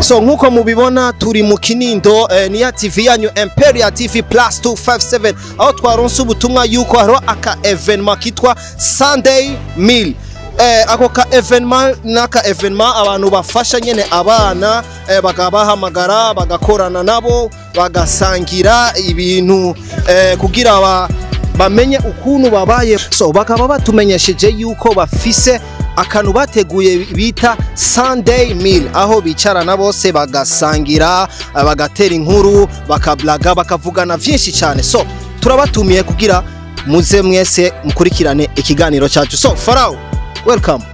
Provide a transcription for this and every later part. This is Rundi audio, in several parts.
So nkuko mubibona turi mu Kinindo ni ya TV yanyu Imperial TV Plus 257 aho twaronse ubutumwa yuko haro aka evenement kitwa Sunday Meal. Ako ka evenement naka evenement abantu bafasha nyene abana bagabahamagara bagakorana nabo bagasangira ibintu kugira bamenye ukuntu babaye. So bakaba batumenyesheje yuko bafise akantu bateguye bita Sunday Meal aho bicarana bose bagasangira bagatera inkuru bakablaga bakavugana vyinshi cyane. So turabatumiye kugira muze mwese mukurikirane ikiganiro cyacu. So Farao, welcome.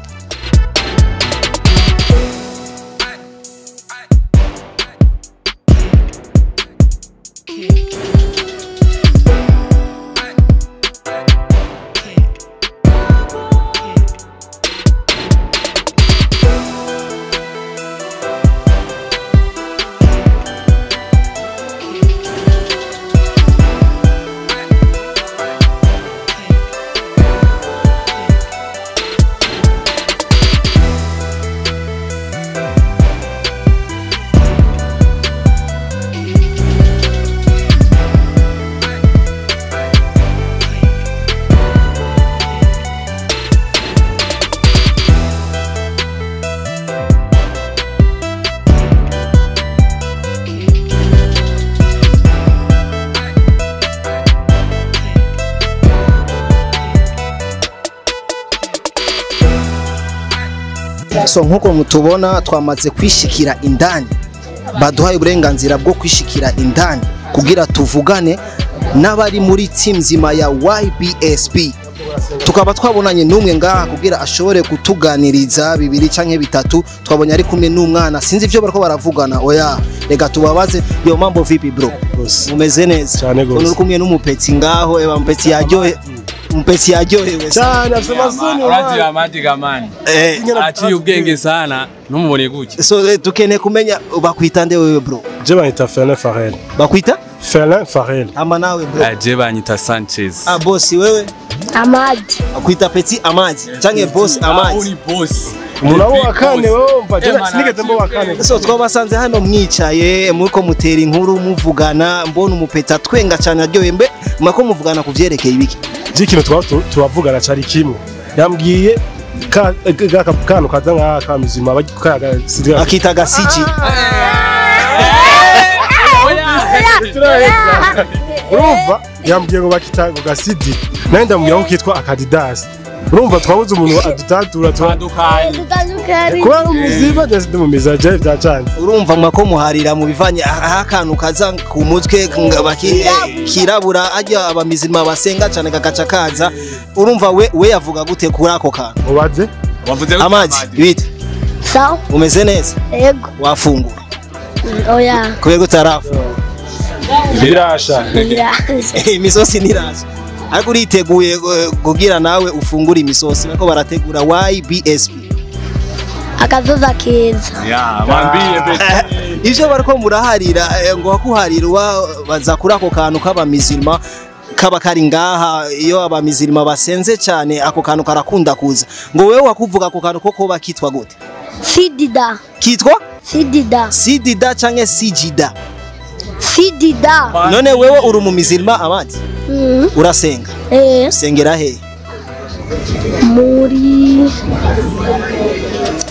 So nkuko mutubona twamaze kwishikira indani, baduhaye uburenganzira bwo kwishikira indani kugira tuvugane n'abari muri team zima ya YBSB. Tukaba twabonanye n'umwe ngaha kugira ashobore kutuganiriza bibiri canke bitatu. Twabonye ari kumwe n'umwana sinzi ivyo bariko baravugana. Oya rega tubabaze, yo mambo vipi bro? Umeze neza cyane gose. Uri kumwe n'umupetsi ngaho, eba mupetsi yaryohe. Mpesi yajohewe sana Samsoni urazi amadi gamani aciye ubwenge sana numubone guki. So tukene kumenya bakwita nde wewe bro? Je banyita Ferlin Farel. Bakwita Ferlin Farel. Ama nawe bro? Je banyita Sanchez. Boss wewe? Amadi. Bakwita Petit Amadi canke Boss Amadi? Uri boss. Muna wakane wewe umva je sinigeze mbo wakane. So twabasanze hano mwicaye muko mutera inkuru muvugana, mbona umupeta twenga cyane aryoye. Mbe mako muvugana kuvyerekeye ibiki? Jikino tubavugana cyari kimwe. Yambwiye kanu kaza nka kamizima bagikaga sigira akita gasiji. Urumva yambwiye ngo bakita gasidi. Naye ndamubwira ko kitwa Akadidas. Urumva twabuze umuntu adutatura Dukari. Kwa umuziba ndetse mu mizaje byacanye. Urumva mwako muharira mu bivanye akantu kaza ku mutwe kirabura ajya abamizima basenga cyane kagaca kaza. Urumva we yavuga gute kuri ako kantu? Ubaze? Wavuze Amadi bite? Sawa. Umeze neza? Yego. Wafungura? Oya. Kubera utarafu? Birasha. Imisosi niraje. Ariko uriteguye kugira nawe ufungura imisosi nako barategura YBSB. Akazoza keza. Ya mwambie beti. Ivyo bariko muraharira ngo hakuharirwa baza kuri ako kantu k'abamizirima kaba kari ngaha. Iyo abamizirima basenze cyane ako kantu karakunda kuza. Ngo wewe wakuvuga ako kantu koko bakitwa gute? Sidida. Kitwa? Sidida. Sidida canke sijida? Sidida. None wewe uri umumizirima Amadi? Urasenga? Usengera he? Muri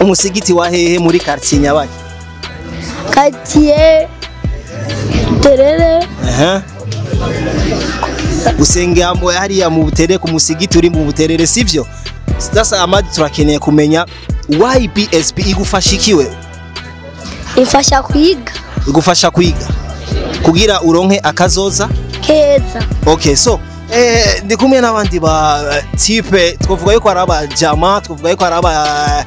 umusigiti wa hehe muri quartier Nyabaki? Quartier Terere. Usengera mu hariya mu Buterere ku musigiti uri mu Buterere sivyo? Sasa Amadi turakeneye kumenya YBSB igufasha ikiwe? Ifasha kwiga. Igufasha kwiga kugira uronke akazoza keza. Okay, so ndi kumwe n'abandi ba type twavuga yuko araba jama, twavuga yuko araba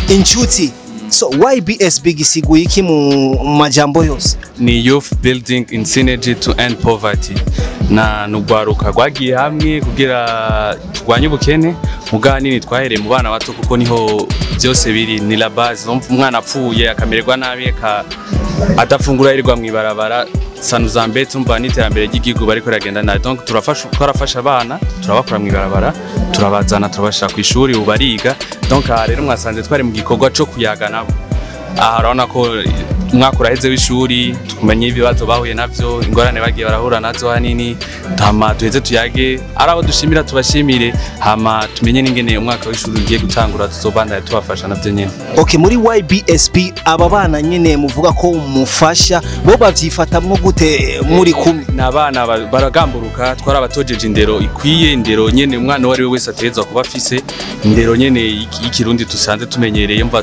inshuti. So YBSB gisiguye iki mu majambo yose? Ni youth building in synergy to end poverty. Na nugwaruka gwagiye hamwe kugira twanye ubukene muganini twahereye mu bana bato kuko niho byose biri ni la base. Umwana apfuye akamererwa nabi adafungura irirwa mwibarabara Sanuzambe tumva n'iterambere ry'igihugu bariko ragenda na donc turafasha abana turabakora mwibarabara turabazana turabashaka ku ishuri ubariga donc rero mwasanze twari mu gikorwa cyo kuyaga nabo aha urabona ko umwaka uraheze w'ishuri tumenye ibibazo bahuye navyo ingorane bagiye barahura nazo hanini hama duheze tuyage arabo dushimira tubashimire hama tumenye n'ingene umwaka w'ishuri ugiye gutangura tuzobandanya tubafasha navyo nyene. Okay, muri YBSP aba bana nyene muvuga ko mufasha bo bavyifatamwo gute muri kumwe? N'abana baragamburuka twarabatojeje indero ikwiye, indero nyene umwana wari wese atezwa kuba afise indero nyene y'ikirundi tusanze tumenyereye mva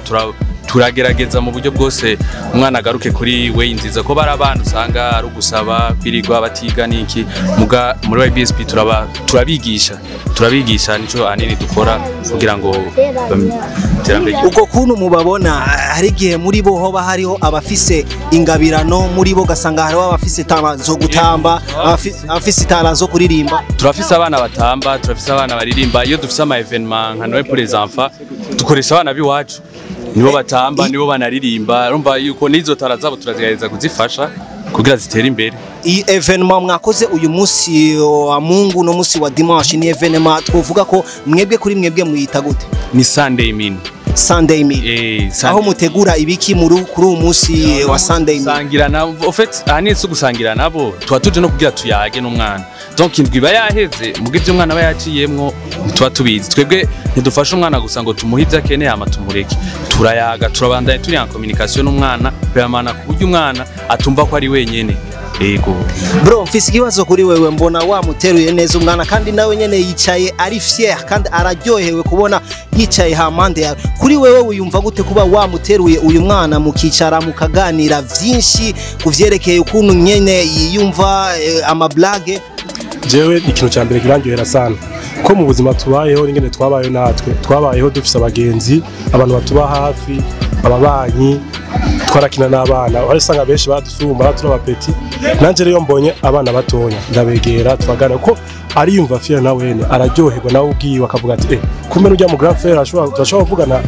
turagerageza mu buryo bwose umwana agaruke kuri we nziza ko barabana usanga ari ugusaba kwirigwa batiga niki muga muri YBSP turabigisha nico anini dukora kugira ngo uko kuntu mubabona hari gihe muri bo hoba hariho abafise ingabirano muri bo gasanga hariho abafise tama zo gutamba abafise tara zo kuririmba. Turafise abana batamba, turafise abana baririmba, iyo dufise ama evenement nka Noël pour les enfants dukoresha abana biwacu nibo batamba nibo banaririmba urumva yuko nizo tara zabo turazigereza kuzifasha kugira zitere imbere. Iyi evenement mwakoze uyu munsi wa Mungu no munsi wa Dimanche ni evenement twovuga ko mwebwe kuri mwebwe muyita gute? Ni Sunday meal. Sunday meal. Aho mutegura ibiki kuri uyu munsi wa Sunday meal? Sangira nabo en fait ahanitse gusangira nabo tuba tuje no kugira tuyage n'umwana. Donc indwi bayaheze muge byo umwana bayaciyemwo tuba tubizi twebwe ntidufasha umwana gusa ngo tumuhe ibyo akeneye ama tumureke turayaga turabandanya turi en communication n'umwana bamana kuburyo umwana atumva ko ari wenyene. Ego bro mfise ikibazo kuri wewe mbona wamuteruye neza umwana kandi nawe nyene yicaye ari fier kandi araryohewe kubona yicaye hamande yawe. Kuri wewe uyumva gute kuba wamuteruye uyu mwana mukicara mukaganira vyinshi kuvyerekeye ukuntu nyene yiyumva ama blague? Jewe ikintu cya mbere kirangyohera sana ko mu buzima tubayeho n'ingene twabayeho natwe twabayeho dufise abagenzi abantu batuba hafi ababanyi twarakina n'abana urasanga benshi badusumba turi abapeti nanje rero mbonye abana batonya ndabegera twagana ko ariyumva fier nawene araryoherwa nawe ubwiwe akavuga ati kumena ujya mu grand frère ashobora kuvugana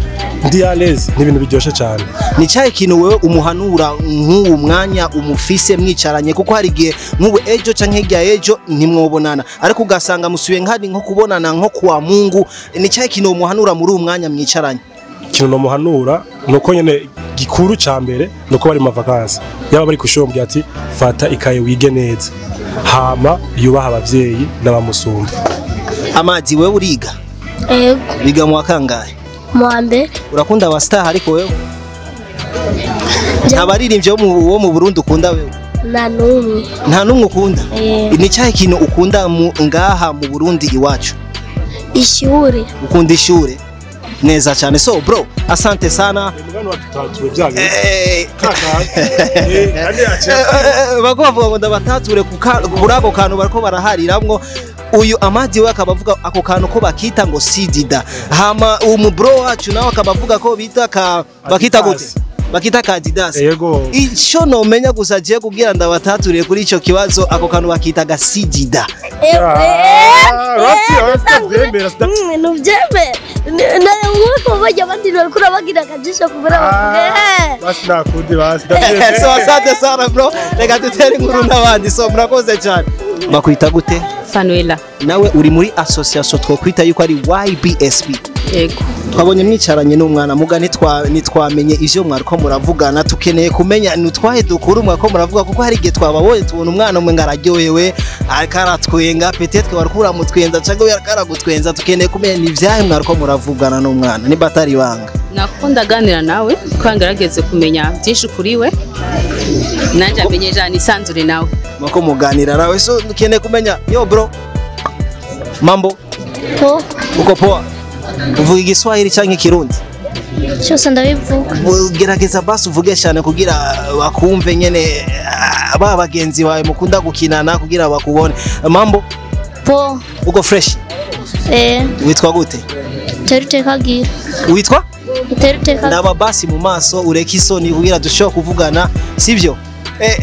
ndi à l'aise n'ibintu biryoshe cyane. Ni cyaye kintu wewe umuhanura nk'uwo mwanya umufise mwicaranye kuko hari gihe nk'ubu ejo canke hirya ejo ntimwobonana ariko ugasanga musubiye nk'ari nko kubonana nko kwa Mungu. Ni cyaye kintu umuhanura muri uwo mwanya mwicaranye? Kintu no muhanura nuko nyene gikuru ca mbere nuko bari mu vacances yaba bari kushombya ati fata ikaye wige neza hama yubaha abavyeyi n'abamusumba. Amazi wewe uriga? Ego. Biga mu kangahe? Mu mbere. Urakunda wa star ariko wewe? Abaririmbye wo mu Burundi ukunda wewe? Nta numwe ukunda? Ni cyahe kintu ukunda ngaha mu Burundi iwacu? Ishure. Ukunda ishure? Neza cyane. So bro asante sana. Bakuvuga ngo ndabatature kurako kantu bariko barahariramwo uyu Amadi we akabavuga ako kantu ko bakita ngo sidida hama umubro wacu nawe akabavuga ko bakita gute bakita Adidas. Yego Ico no menya gusa je kugira ndabataturiye kuri ico kibazo ako kantu bakita gasidida. Nuvyeme bajya bandira kuri bagira kajisho kubera basi nakundi basi. So asante sana bro reka dutere inkuru n'abandi so murakoze cyane. Bakwita gute? Fanuela. Nawe uri muri association twokwita yuko ari YBSP. Yego. Twabonye mwicaranye n'umwana mugane nitwamenye ivyo mwariko muravugana tukeneye kumenya nutwahe dukuru mwako muravuga kuko hari gihe twababonye tubona umwana umwe ngaradyohewe akaratwenga peut-être warukura mutwenza cyangwa yakaragutwenza tukeneye kumenya nivyahe mwariko muravugana n'umwana ni batari banga. Nakunda ganira nawe kwangarageze kumenya byinshi kuri we nanje amenye jani sanzure nawe mwako muganira nawe so tukeneye kumenya yo bro mambo Po. uko poa uvuga igiswahili cyangwa ikirundi? Cyose ndabivuga. Gerageza basi uvuge cyane kugira bakumve nyene aba bagenzi bawe mukunda gukinana kugira bakubone. Mambo Po. uko fresh? Witwa gute? Terute kagira. Witwa? Terute kagira. Ndaba basi mu maso ureka isoni kugira dushobora kuvugana sivyo?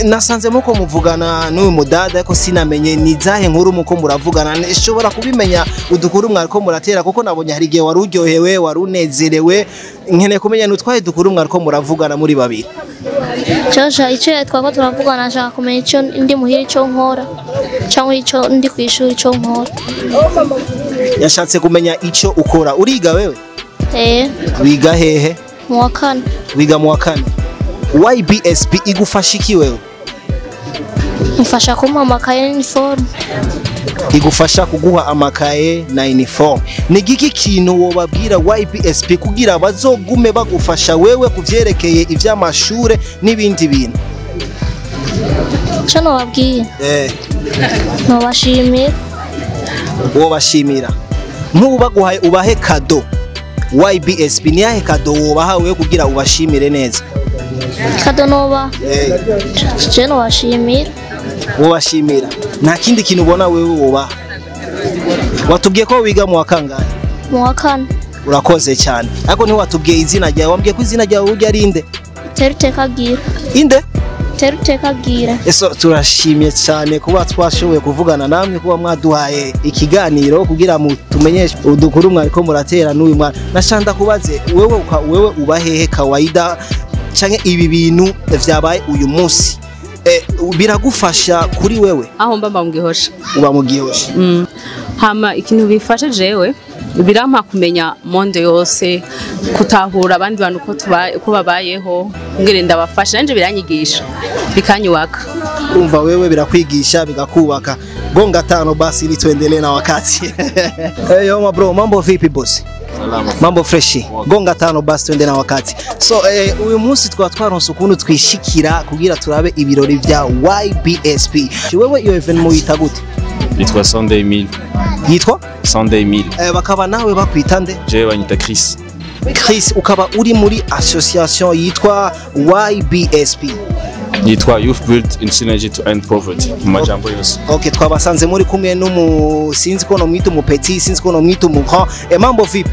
Nasanze muko muvugana n'uyu mudada ariko sinamenye nizahe nkuru muko muravugana nshobora kubimenya udukuru mwariko muratera kuko nabonye hari gihe waruryohewe warunezerewe nkene kumenya nutwaye dukuru mwariko muravugana muri babiri. Cyosha icyo twako turavugana nashaka kumenya icyo ndi muhira icyo nkora cyangwa icyo ndi kwishuri icyo nkora. Yashatse kumenya icyo ukora. Uriga wewe? Wiga hehe? mu wa kane. wiga mu wa kane. YBSP igufasha iki wewe? Mfasha kumpa amakaye n'iniforme. Igufasha kuguha amakaye na uniform. Ni giki kintu wobabwira YBSP kugira bazogume bagufasha wewe kuvyerekeye ivy'amashure n'ibindi bintu? Cyo nobabwiye. Nobashimira. Wobashimira. Ntubaguhaye ubahe kado. YBSP ni yahe kado wobaha wewe kugira ubashimire neza? Kado noba. Cyo nobashimira. Wobashimira. Nta kindi kintu ubona wewe wobaha? Watubwiye ko wiga mu wa kangahe? Mu wa kane. Urakoze cyane. Ariko ntiwatubwiye izina ryawe. Wambwiye ko izina ryawe urya rinde? Terutekagira. Inde? Terutekagira. Eso turashimye cyane kuba twashoboye kuvugana namwe, kuba mwaduhaye ikiganiro kugira mu tumenyeshe udukuru mwariko muratera n'uyu mwana. Nashanda kubaze wewe ubahehe kawaida canke ibi bintu vyabaye uyu munsi biragufasha kuri wewe? Aho mba mugihosha. Uba mugihosha. Hama ikintu bifasha jewe birampa kumenya monde yose, kutahura abandi bantu ko babayeho, ngere ndabafasha nanje biranyigisha bikanyubaka. Umva wewe birakwigisha bigakubaka. Gonga tano basi ili tuendelee na wakati. Hey yo bro, mambo vipi boss? Mambo freshi. Gonga tano basi tuende na wakati. So uyu munsi twaronse ukuntu twishikira kugira turabe ibirori vya YBSP. Wewe iyo event muyita gute? Yitwa Sunday Meal. Yitwa Sunday Meal. Bakaba nawe bakwita nde? Je banyita Chris. Chris, ukaba uri muri association yitwa YBSP. Yitwa Youth Built in Synergy to End Poverty. Mu majambo yose. Okay, twabasanze muri kumwe n'umu sinzi ko no mwita umupeti, sinzi ko no mwita umukha. Mambo vipi?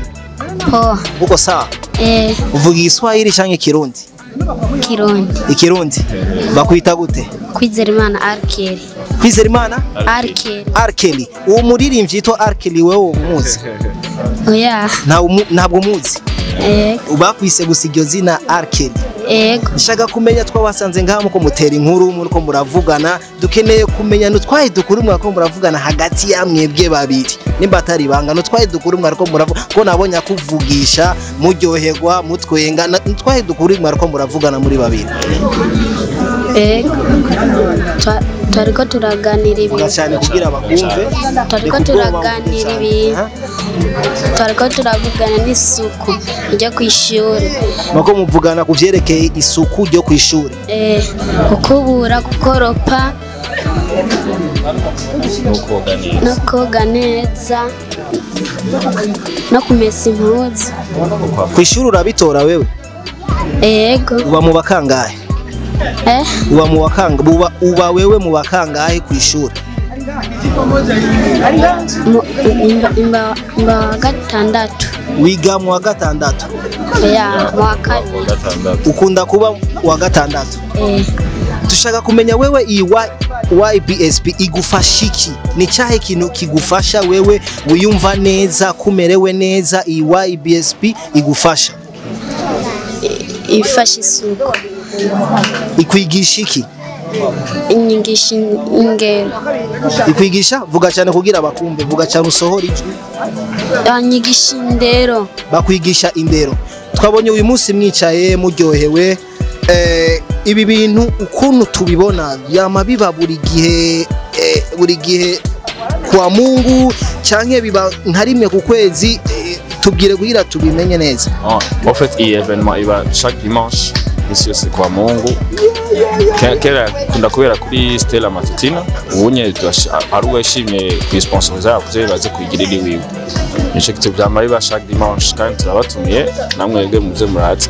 Uko sawa? Uvuga Igiswahili canke Kirundi? Kirundi. Ikirundi. Bakwita gute? Kwizerimana Arkeli. Kwizerimana? Arkeli. Arkeli. Uwo muririmbyi yitwa Arkeli wewe umuzi? Oya. Ntabwo umuzi? Bakwise gusa iryo zina Arkeli. Nshaka kumenya twabasanze ngaha muko mutera inkuru muko muravugana, dukeneye kumenya nutwaye dukuru mwako muravugana hagati ya mwebwe babiri. Nimba atari banga nutwaye dukuru mwako muravuga ko nabonye kuvugisha muryoherwa mutwenga, nutwaye dukuru mwako muravugana muri babiri. Turiko turaganira ibintu cyane kugira bakumve. Turiko turaganira ibintu. Turiko turavugana n'isuku ryo kwishuri. Mako muvugana kuvyerekeye isuku ryo kwishuri. Gukubura, gukoropa no koga neza no kumesa impuzu. Kwishuri urabitora wewe? Yego. Uba mu bakangahe? Uba mu bakanga uba wewe mu bakangahe kwishuri? Mba gatandatu. Wiga mu wa gatandatu? Ya, mu wa kabiri. Ukunda kuba wa gatandatu? Tushaka kumenya wewe iyi YBSP igufasha iki? Ni cyahe kintu kigufasha wewe wiyumva neza, kumerewe neza? Iyi YBSP igufasha? Ifasha isuku. Ikwigisha iki? Inyigisha ingero. Ikwigisha? Vuga cyane kugira bakumve, vuga cyane usohora ijwi. Anyigisha indero. Bakwigisha indero. Twabonye uyu munsi mwicaye muryohewe. Ibi bintu ukuntu tubibona yama biba buri gihe kwa Mungu canke biba nka rimwe ku kwezi, tubwire kugira tubimenye neza. En fait, iyi événement iba chaque dimanche isi yose kwa Mungu. Kera kunda kubera kuri Stella Matutina, ubunye ari weshimye kwisponsoriza yavuze baze kwigirira iwiwe. Nico kitu byama biba chaque dimanche kandi turabatumiye namwebwe muze muraza.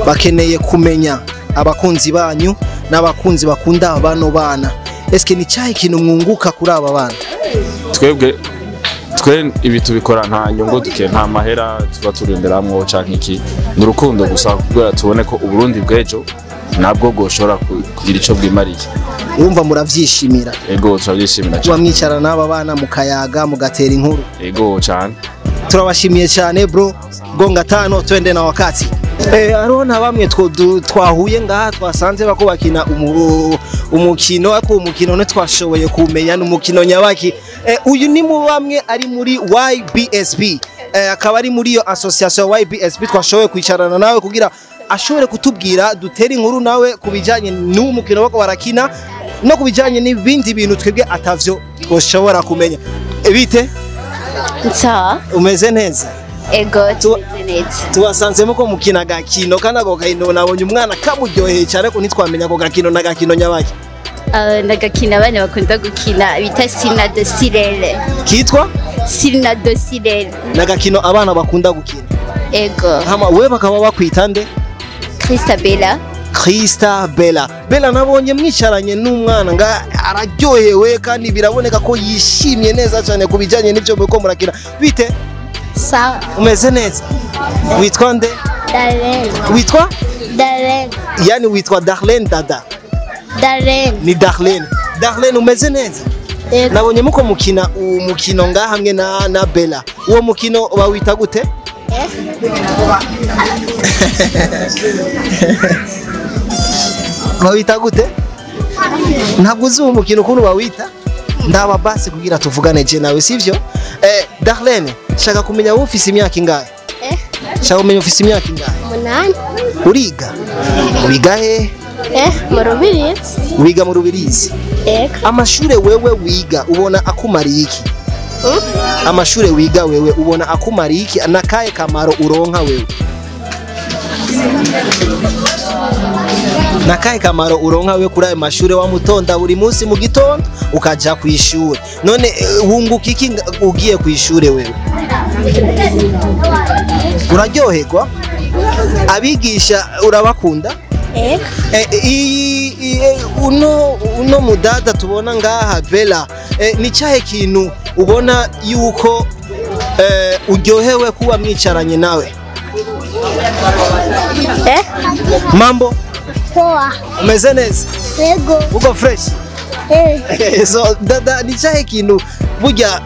Bakeneye kumenya abakunzi banyu n'abakunzi bakunda bano bana. Eske ni cyahe kintu mwunguka kuri aba bana? Twe ibi tubikora nta nyungu duke, nta mahera tuba turinderamwo canke iki, n'urukundo gusa kubera tubone ko Uburundi bwejo nabwo goshora kugira ico bwimariye. Urumva muravyishimira? Ego turavyishimira cyane. Wamwicara n'aba bana mukayaga mugatera inkuru? Ego cyane. Turabashimiye cyane bro. Gonga tano twende na wakati. Arona bamwe twahuye ngaha twasanze bako bakina umukino, ariko umukino ne twashoboye kumenya n'umukino nyabaki. Uyu ni mu bamwe ari muri YBSP, akaba ari muri iyo association YBSP twashoboye kwicarana nawe kugira ashobore kutubwira dutera inkuru nawe kubijanye n'uwo mukino bako barakina no kubijanye n'ibindi bintu twebwe atavyo twoshobora kumenya. Bite? Sawa. Umeze neza? Ego tumeze neza. Tubasanzemo ko mukina gakino kandi ako gakino nabonye umwana kamuryoheye cyane ko ntitwamenya ako gakino na gakino nyabaki. Ndagakina abana bakunda gukina bita Sirna de Sirele. Kitwa? Sirna de Sirele. Na gakino abana bakunda gukina. Ego. Hama we bakaba bakwita nde? Christabella. Christabella. Bella nabonye mwicaranye n'umwana nga araryohewe kandi biraboneka ko yishimye neza cyane kubijanye n'ivyo muko murakina. Bite? Sawa. Umeze neza? Witwa nde? Darlene. Witwa? Darlene. Yani witwa Darlene dada. Darlene. Ni Darlene. Darlene umeze neza? Ego. Nabonye muko mukina umukino nga hamwe na Bella. Uwo mukino bawita gute? Bawita gute? Ntabwo uzi uwo mukino ukuntu bawita? Ndaba basi kugira tuvugane je nawe sivyo? Darlene, shaka kumenya wowe ufise imyaka ingahe? Shaka kumenya ufise imyaka ingahe? 8. Uriga? Wiga he? Mu Rubirizi. Wiga mu Rubirizi? Ego. Amashure wewe wiga ubona akumariye iki? Amashure wiga wewe ubona akumariye iki nakaye kamaro uronka wewe? Nakaye kamaro uronka wewe kuri ayo mashure wa mutonda buri munsi mu gitondo ukaja kwishuri. None wunguka iki ugiye kwishuri wewe? Uraryoherwa? Abigisha urabakunda? Uno mudada tubona ngaha Bella ni cyahe kintu ubona yuko uryohewe kuba mwicaranye nawe? Mambo? Poa. Umeze neza? Ego. Uko fresh? So dada ni cyahe kintu burya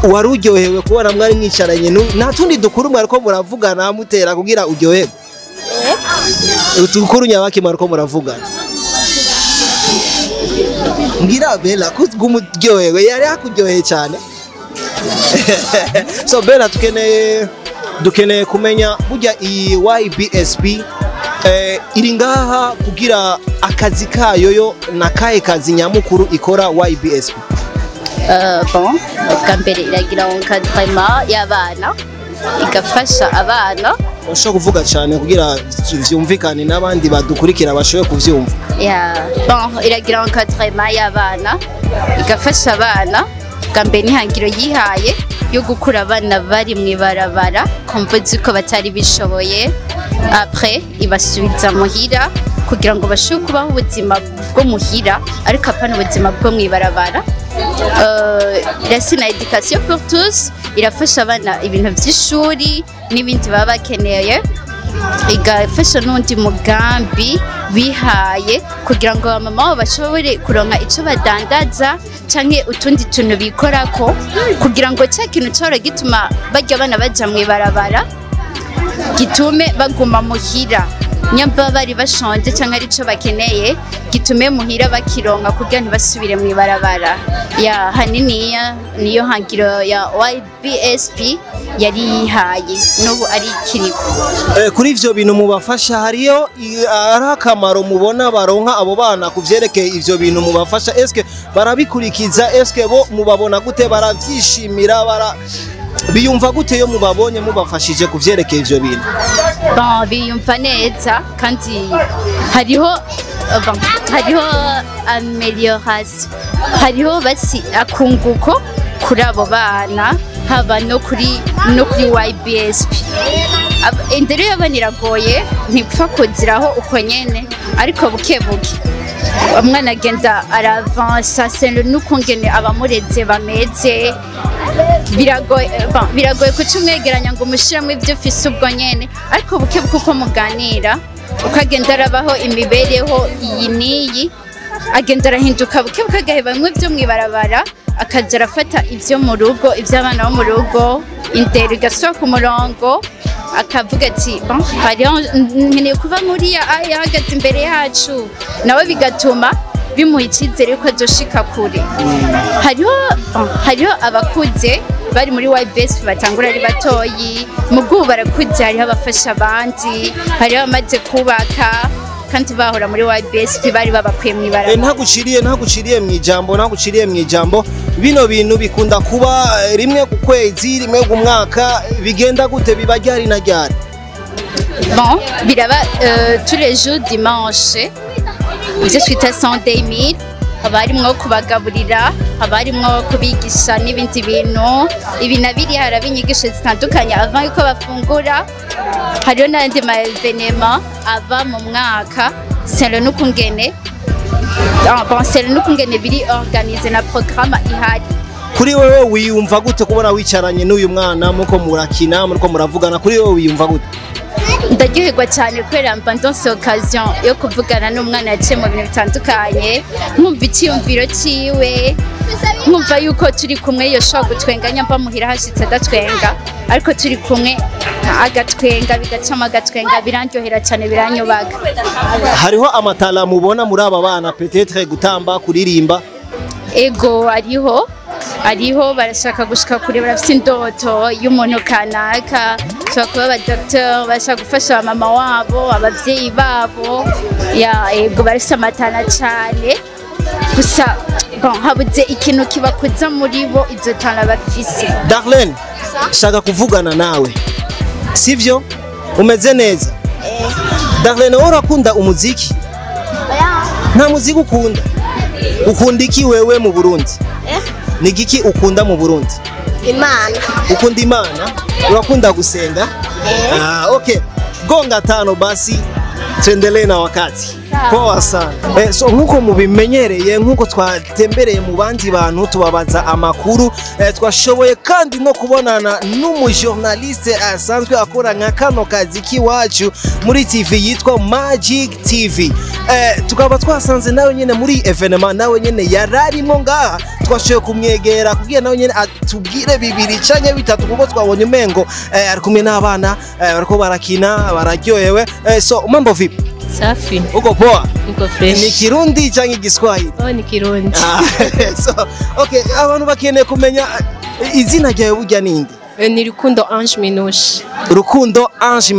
wari uryohewe kubona mwari mwicaranye nta tundi dukuru mwari ko muravugana mutera kugira uryoherwe? Utukuru nyabaki mwari ko muravugana? Ngira Bella kugumuryohewe yari akuryoheye cyane. So Bella dukeneye kumenya burya iyi YBSP iri ngaha kugira akazi kayo yo nakaye kazi nyamukuru ikora YBSP. Bon, kambere iragira encadrement y'abana igafasha abana. Ushobora kuvuga cyane kugira vyumvikane n'abandi badukurikira bashoboye kuvyumva. Bon, iragira encadrement y'abana igafasha abana kambere n'ihangiro yihaye yo gukura abana bari mwibarabara komvuze ko batari bishoboye. Après ibasubiza muhira kugira ngo bashobore kubaho ubuzima bwo muhira ariko apana ubuzima bwo mwibarabara. Irasina education pour tous irafasha abana ibintu by'ishuri n'ibindi baba bakeneye, igafasha n'undi mugambi bihaye kugira ngo abamama bashobore kuronka icyo badandaza canke utundi tuntu bikorako kugira ngo cya kintu cyora gituma bajya abana baja mwibarabara gitume baguma muhira nyamba bari bashonje cyangwa ari cyo bakeneye gitume muhira bakironka kugira ntibasubire mwibarabara. Ya haniniya niyo hangiro ya YBSP yari yihaye n'ubu ari kiriko. Kuri ivyo bintu mubafasha hariyo ari akamaro mubona baronka abo bana kuvyerekeye ivyo bintu mubafasha, eske barabikurikiza, eske bo mubabona gute, baravyishimira, biyumva gute yo mubabonye mubafashije kuvyerekeye ivyo bintu? Bon, biyumva neza kandi hariho amelioration, hariho basi akunguko kuri abo bana haba no kuri YBSP. Indero y'abana iragoye ntipfa kuziraho uko nyene ariko buke buke umwana agenda aravansa sendo n'ukungene abamureze bameze. Biragoye kucumwegeranya ngo umushiramo ibyo ufise ubwo nyene ariko buke buke uko muganira ukagenda arabaho imibereho iyi niyi agenda arahinduka buke buke agaheba bimwe byo mwibarabara akaja arafata ivyo mu rugo ivy'abana bo mu rugo indero igasubira ku murongo akavuga ati hariho nkeneye kuba muri yahagaze imbere yacu nawe bigatuma bimuha icyizere ko azoshika kure. Hariho abakuze bari muri YBS batangura ari batoyi mugu barakuze hariho abafasha abandi hariho abamaze kubaka kandi bahora muri YBS bari babakuye mu ibara ntaguciriye mu ijambo bino bintu bikunda kuba rimwe ku kwezi rimwe ku mwaka bigenda gute biba ryari na ryari? Bon, biraba tous les jours dimanche ibyo twita Sunday meal haba harimwo kubagaburira haba harimwo kubigisha n'ibindi bintu ibi nabiri haraba inyigisho zitandukanye avant yuko bafungura hariho n'andi ma evenement ava mu mwaka selon n'ukungene biri organize na programme ihari. Kuri wewe wiyumva gute kubona wicaranye n'uyu mwana muko murakina muko muravugana kuri wewe wiyumva gute? Ndaryoherwa cyane kubera mba ndonse occasion yo kuvugana n'umwana yaciye mu bintu bitandukanye nkumva icyiyumviro ciwe nkumva yuko turi kumwe yoshobora gutwenganya mba muhira hashitse adatwenga ariko turi kumwe agatwenga bigacamo agatwenga birandyohera cyane biranyubaga. Hariho amatala mubona muri aba bana peut-être gutamba kuririmba? Ego ariho barashaka gushika kure barafite indoto y'umuntu kanaka twakuba aba docteur bashaka gufasha mama wabo abavyeyi babo ego barafite amatana cyane gusa bon habuze ikintu kibakuza muri bo izo tana bafise. Darlene shaka kuvugana nawe sivyo umeze neza? Darlene urakunda umuziki? Nta muziki ukunda iki wewe mu Burundi? Ni giki ukunda mu Burundi? Imana. Ukunda Imana? Urakunda gusenga? Okay. Gonga tano basi tuendelee na wakati. Poa sana. So nkuko mubimenyereye nkuko twatembereye mu bandi bantu tubabaza amakuru twashoboye kandi no kubonana n'umujournaliste asanzwe akora nka kano kazi kiwacu muri TV yitwa Magic TV. Tukaba twasanze nawe nyene muri evenement nawe nyene yararimo ngaha twashoboye kumwegera kugira nawe nyene atubwire bibiri canke bitatu kuko twabonye umengo ari kumwe n'abana bariko barakina bararyohewe. So mambo vipi? Safi. Uko poa? Uko fresh. Ni Kirundi canke Igiswahili? Ni Kirundi. So okay, abantu bakeneye kumenya izina ryawe burya ninde? Ni Rukundo Ange Minouche. Rukundo Ange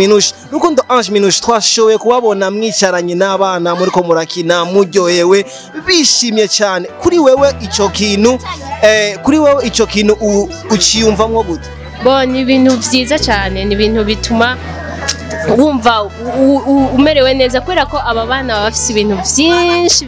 Minouche twashoboye kubabona mwicaranye n'abana muri ko murakina muryohewe bishimye cyane. Kuri wewe ico kintu uciyumvamwo gute? Ni ibintu vyiza cyane, ni ibintu bituma wumva umerewe neza kubera ko aba bana baba bafite ibintu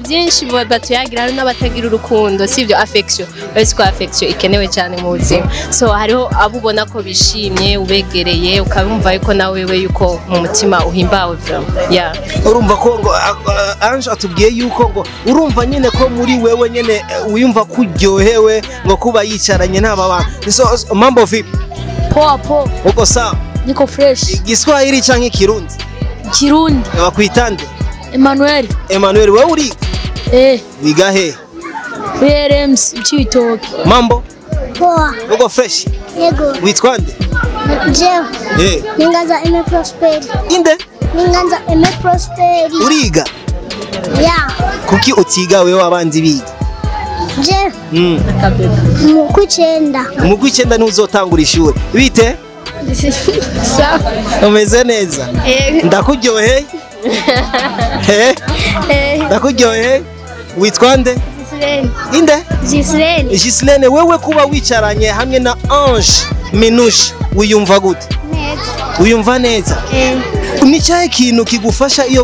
byinshi batuyagira hari n'abatagira urukundo sivyo affection basi ko affection ikenewe cyane mu buzima. So hariho abubona ko bishimye ubegereye ukabumva yuko nawe wewe yuko mu mutima uhimbawe vraiment. Urumva ko ngo Ange atubwiye yuko ngo urumva nyene ko muri wewe nyene uyumva kuryohewe ngo kuba yicaranye n'aba bana. So mambo vipi? Poa. Uko sawa? Niko fresh. Igiswahili canke Kirundi? Kirundi. Bakwitande? Emmanuel. Wewe uriga? Wiga he? RMS Chitoki. Mambo? Poa. Uko fresh? Yego. Witwande? Je. Ninganza Eme Prosperi. Inde? Ninganza Eme Prosperi. Uriga? Kuki utiga wewe abandi biga? Je. Mu kwicenda ntuzotangura ishuri. Bite? Umeze neza? Ndakuryoheye? Ndakuryoheye? Witwande? Inde? Gislene. Wewe kuba wicaranye hamwe na Ange Minouche wiyumva gute? Neza. Wiyumva neza? Ni cyahe kintu kigufasha iyo